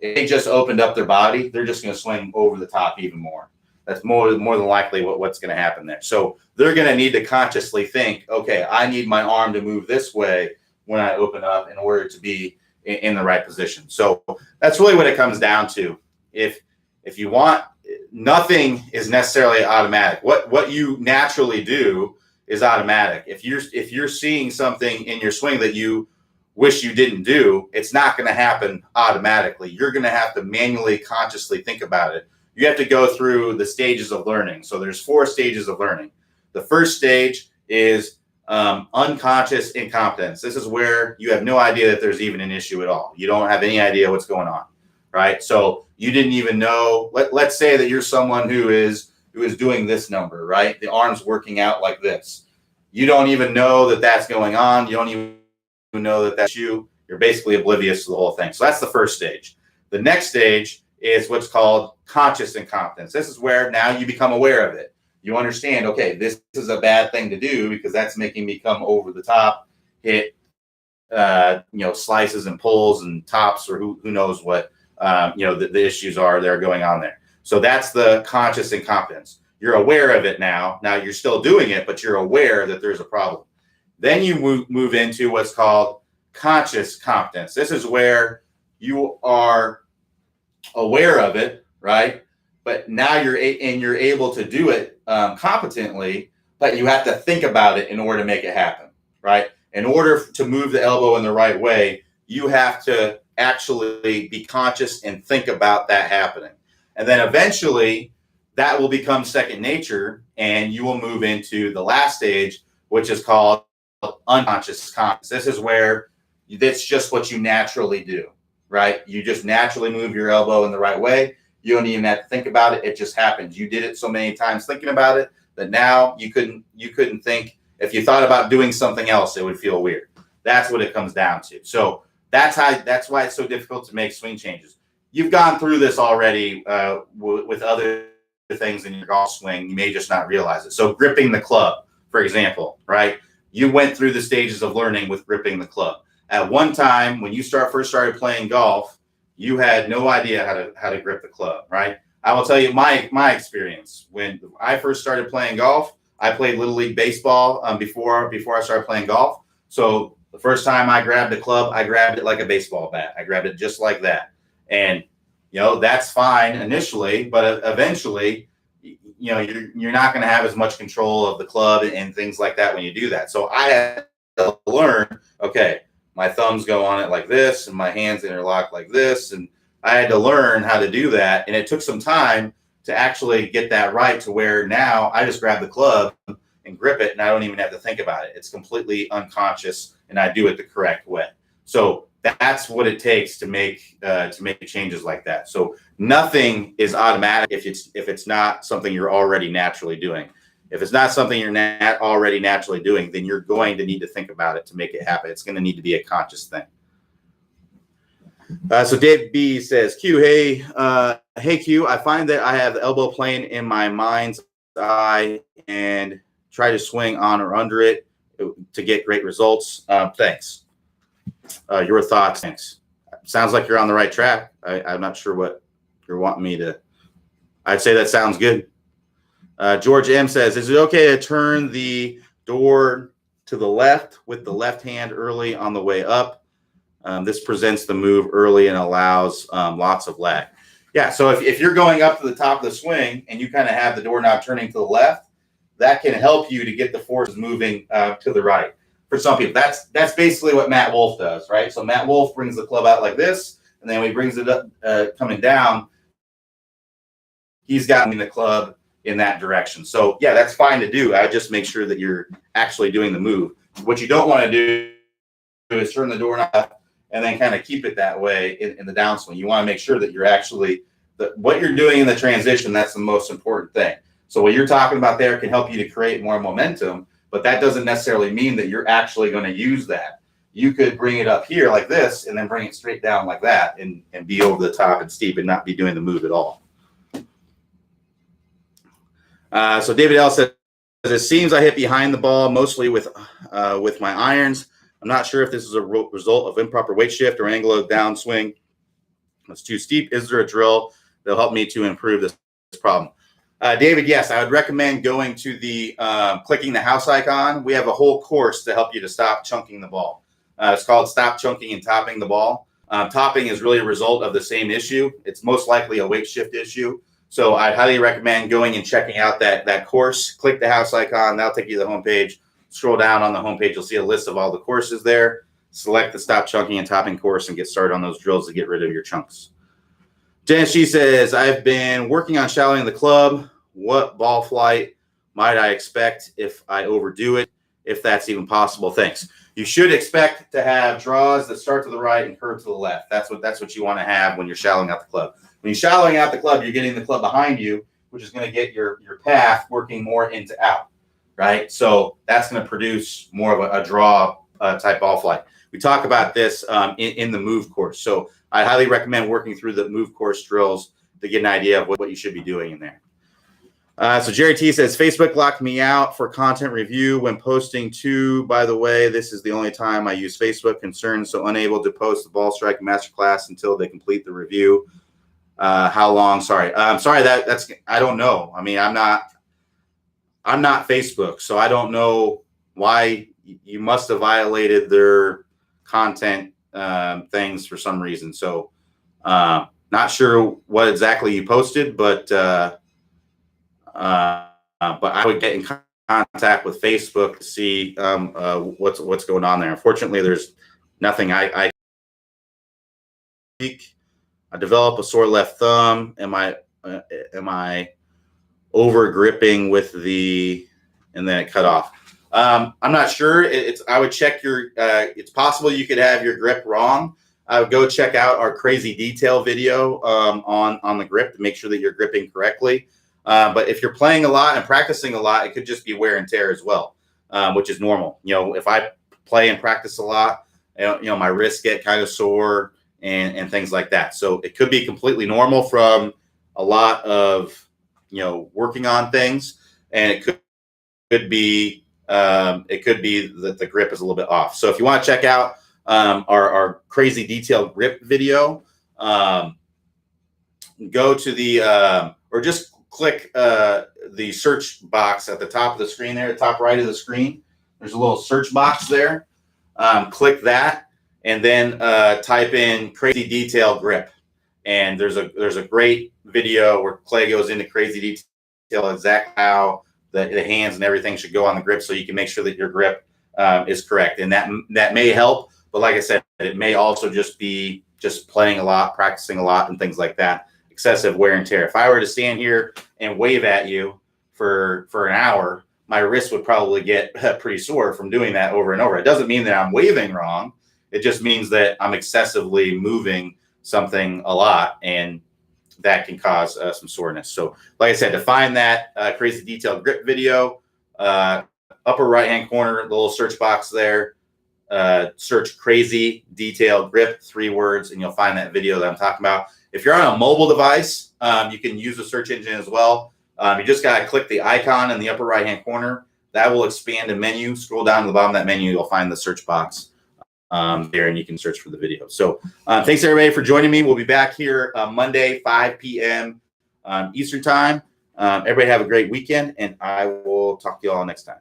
If they just opened up their body, they're just going to swing over the top even more. That's more than likely what's going to happen there. So they're going to need to consciously think, okay, I need my arm to move this way when I open up in order to be in the right position. So that's really what it comes down to. If you want, nothing is necessarily automatic. What you naturally do is automatic. If you're seeing something in your swing that you wish you didn't do, it's not going to happen automatically. You're going to have to manually, consciously think about it. You have to go through the stages of learning. So there's 4 stages of learning. The first stage is unconscious incompetence. This is where you have no idea that there's even an issue at all. You don't have any idea what's going on, right? So you didn't even know. Let's say that you're someone who is doing this number, right? The arm's working out like this. You don't even know that that's going on. You don't even know that that's you. You're basically oblivious to the whole thing. So that's the first stage. The next stage is what's called conscious incompetence. This is where now you become aware of it. You understand, okay, this is a bad thing to do because that's making me come over the top, hit, slices and pulls and tops, or who knows what, the issues are that are going on there. So that's the conscious incompetence. You're aware of it now. Now you're still doing it, but you're aware that there's a problem. Then you move into what's called conscious competence. This is where you are aware of it, right? But now you're able to do it competently, but you have to think about it in order to make it happen, right? In order to move the elbow in the right way, you have to actually be conscious and think about that happening. And then eventually that will become second nature, and you will move into the last stage, which is called unconscious competence. This is where that's just what you naturally do, right? You just naturally move your elbow in the right way. You don't even have to think about it. It just happens. You did it so many times thinking about it that now you couldn't think. If you thought about doing something else, it would feel weird. That's what it comes down to. So that's why it's so difficult to make swing changes. You've gone through this already with other things in your golf swing. You may just not realize it. So gripping the club, for example, right? You went through the stages of learning with gripping the club. At one time, when you first started playing golf, you had no idea how to grip the club, right? I will tell you my experience. When I first started playing golf, I played Little League Baseball before I started playing golf. So the first time I grabbed a club, I grabbed it like a baseball bat. I grabbed it just like that. And, that's fine initially, but eventually, you're not going to have as much control of the club and things like that when you do that. So I had to learn, okay, my thumbs go on it like this and my hands interlock like this. And I had to learn how to do that. And it took some time to actually get that right, to where now I just grab the club and grip it and I don't even have to think about it. It's completely unconscious and I do it the correct way. So that's what it takes to make changes like that. So nothing is automatic if it's not something you're already naturally doing. If it's not something you're not already naturally doing, then you're going to need to think about it to make it happen. It's going to need to be a conscious thing. So Dave B says, Q, hey Q, I find that I have the elbow plane in my mind's eye and try to swing on or under it to get great results. Thanks. Your thoughts. Thanks. sounds like you're on the right track. I'm not sure what you're wanting me to. I'd say that sounds good. George M says, is it okay to turn the door to the left with the left hand early on the way up? This presents the move early and allows lots of lag. Yeah, so if you're going up to the top of the swing and you kind of have the doorknob turning to the left, that can help you to get the forces moving to the right. For some people, that's basically what Matt Wolff does, right? So Matt Wolff brings the club out like this, and then when he brings it up coming down, he's got the club in that direction. So yeah, that's fine to do. I just make sure that you're actually doing the move. What you don't want to do is turn the doorknob and then kind of keep it that way in the downswing. You want to make sure that you're actually what you're doing in the transition. That's the most important thing. So what you're talking about there can help you to create more momentum, but that doesn't necessarily mean that you're actually going to use that. You could bring it up here like this and then bring it straight down like that and be over the top and steep and not be doing the move at all. So David L says, it seems I hit behind the ball mostly with my irons. I'm not sure if this is a result of improper weight shift or angle of downswing. It's too steep. Is there a drill that'll help me to improve this problem? David, yes, I would recommend going to the clicking the house icon. We have a whole course to help you to stop chunking the ball. It's called Stop Chunking and Topping the Ball. Topping is really a result of the same issue. It's most likely a weight shift issue. So I'd highly recommend going and checking out that course. Click the house icon. That'll take you to the homepage. Scroll down on the homepage. You'll see a list of all the courses there. Select the Stop Chunking and Topping course and get started on those drills to get rid of your chunks. Dennis G says, I've been working on shallowing the club. What ball flight might I expect if I overdo it, if that's even possible? Thanks. You should expect to have draws that start to the right and curve to the left. That's what you want to have when you're shallowing out the club. When you're shallowing out the club, you're getting the club behind you, which is going to get your path working more into out, right? So that's going to produce more of a draw type ball flight. We talk about this in the move course. So I highly recommend working through the move course drills to get an idea of what you should be doing in there. So Jerry T says, Facebook locked me out for content review when posting too. By the way, this is the only time I use Facebook. Concerned, so unable to post the ball strike masterclass until they complete the review. How long? Sorry. Sorry, that's I don't know. I mean, I'm not Facebook, so I don't know why you must have violated their content things for some reason. So not sure what exactly you posted, but I would get in contact with Facebook to see what's going on there. Unfortunately, there's nothing I develop a sore left thumb. Am I over gripping with the, and then it cut off. I'm not sure. I would check your. It's possible you could have your grip wrong. I would go check out our crazy detail video on the grip to make sure that you're gripping correctly. But if you're playing a lot and practicing a lot, it could just be wear and tear as well, which is normal. You know, if I play and practice a lot, my wrists get kind of sore and things like that. So it could be completely normal from a lot of, working on things, and it could be that the grip is a little bit off. So if you want to check out our crazy detailed grip video, go to the or just click the search box at the top of the screen there, the top right of the screen. There's a little search box there. Click that, and then type in crazy detail grip. And there's a great video where Clay goes into crazy detail exactly how the hands and everything should go on the grip, so you can make sure that your grip is correct. And that may help, but like I said, it may also just be playing a lot, practicing a lot, and things like that. Excessive wear and tear. If I were to stand here and wave at you for an hour, my wrist would probably get pretty sore from doing that over and over. It doesn't mean that I'm waving wrong. It just means that I'm excessively moving something a lot, and that can cause some soreness. So like I said, to find that crazy detailed grip video, upper right-hand corner, the little search box there, search crazy detailed grip, 3 words, and you'll find that video that I'm talking about. If you're on a mobile device, you can use the search engine as well. You just got to click the icon in the upper right-hand corner. That will expand a menu. Scroll down to the bottom of that menu. You'll find the search box there, and you can search for the video. So thanks everybody for joining me. We'll be back here Monday, 5 p.m. Eastern time. Everybody have a great weekend, and I will talk to you all next time.